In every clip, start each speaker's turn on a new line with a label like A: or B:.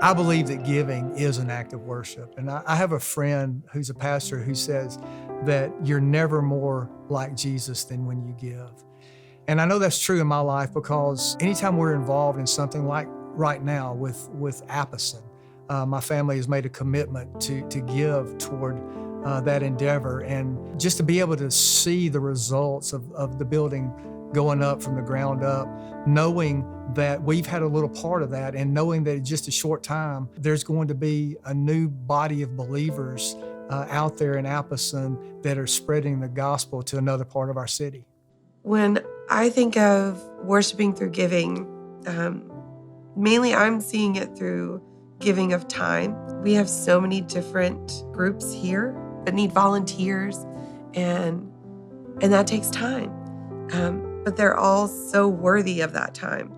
A: I believe that giving is an act of worship. And I have a friend who's a pastor who says that you're never more like Jesus than when you give. And I know that's true in my life because anytime we're involved in something like right now with Apison, my family has made a commitment to give toward that endeavor. And just to be able to see the results of the building going up from the ground up, knowing that we've had a little part of that, and knowing that in just a short time, there's going to be a new body of believers out there in Apison that are spreading the gospel to another part of our city.
B: When I think of worshiping through giving, mainly I'm seeing it through giving of time. We have so many different groups here that need volunteers, and that takes time. But they're all so worthy of that time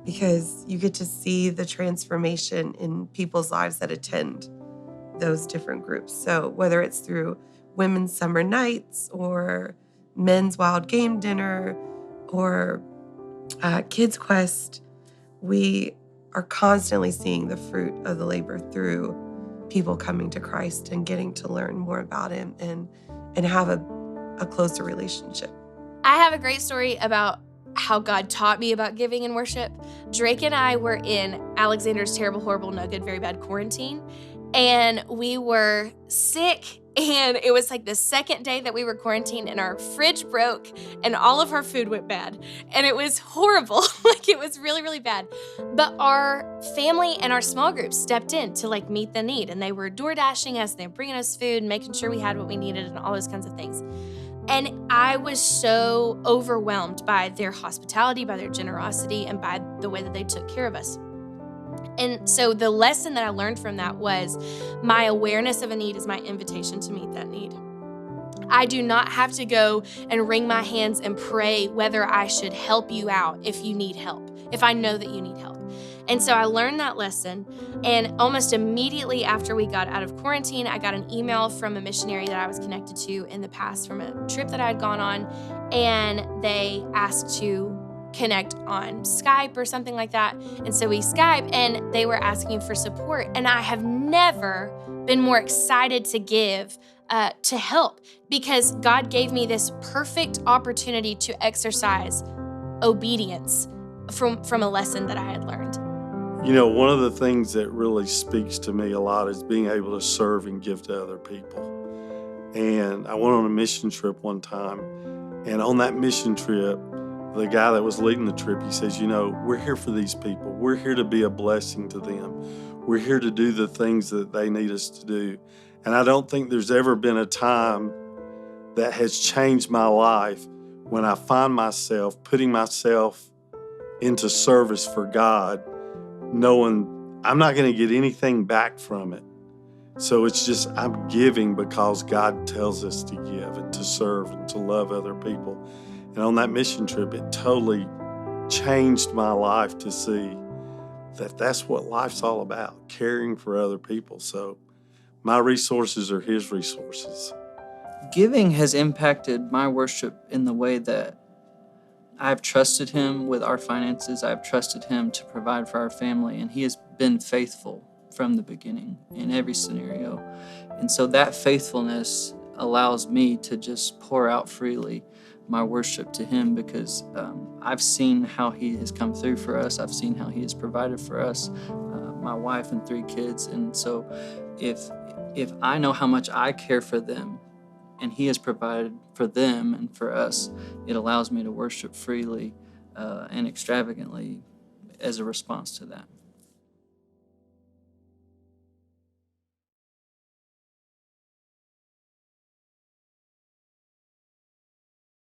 B: because you get to see the transformation in people's lives that attend those different groups. So whether it's through women's summer nights or men's wild game dinner or Kids Quest, we are constantly seeing the fruit of the labor through people coming to Christ and getting to learn more about him and have a closer relationship.
C: I have a great story about how God taught me about giving and worship. Drake and I were in Alexander's terrible, horrible, no good, very bad quarantine, and we were sick, and it was like the second day that we were quarantined, and our fridge broke, and all of our food went bad, and it was horrible. Like, it was really, really bad. But our family and our small group stepped in to meet the need, and they were door dashing us, and they were bringing us food, and making sure we had what we needed, and all those kinds of things. And I was so overwhelmed by their hospitality, by their generosity, and by the way that they took care of us. And so the lesson that I learned from that was my awareness of a need is my invitation to meet that need. I do not have to go and wring my hands and pray whether I should help you out if you need help, if I know that you need help. And so I learned that lesson, and almost immediately after we got out of quarantine, I got an email from a missionary that I was connected to in the past from a trip that I had gone on, and they asked to connect on Skype or something like that. And so we Skyped, and they were asking for support. And I have never been more excited to give, to help, because God gave me this perfect opportunity to exercise obedience from a lesson that I had learned.
D: You know, one of the things that really speaks to me a lot is being able to serve and give to other people. And I went on a mission trip one time, and on that mission trip, the guy that was leading the trip, he says, you know, we're here for these people. We're here to be a blessing to them. We're here to do the things that they need us to do. And I don't think there's ever been a time that has changed my life when I find myself putting myself into service for God, knowing I'm not going to get anything back from it. So it's just I'm giving because God tells us to give and to serve and to love other people. And on that mission trip, it totally changed my life to see that that's what life's all about, caring for other people. So my resources are his resources.
E: Giving has impacted my worship in the way that I've trusted him with our finances. I've trusted him to provide for our family, and he has been faithful from the beginning in every scenario. And so that faithfulness allows me to just pour out freely my worship to him because I've seen how he has come through for us. I've seen how he has provided for us, my wife and 3 kids. And so if I know how much I care for them, and he has provided for them and for us, it allows me to worship freely and extravagantly as a response to that.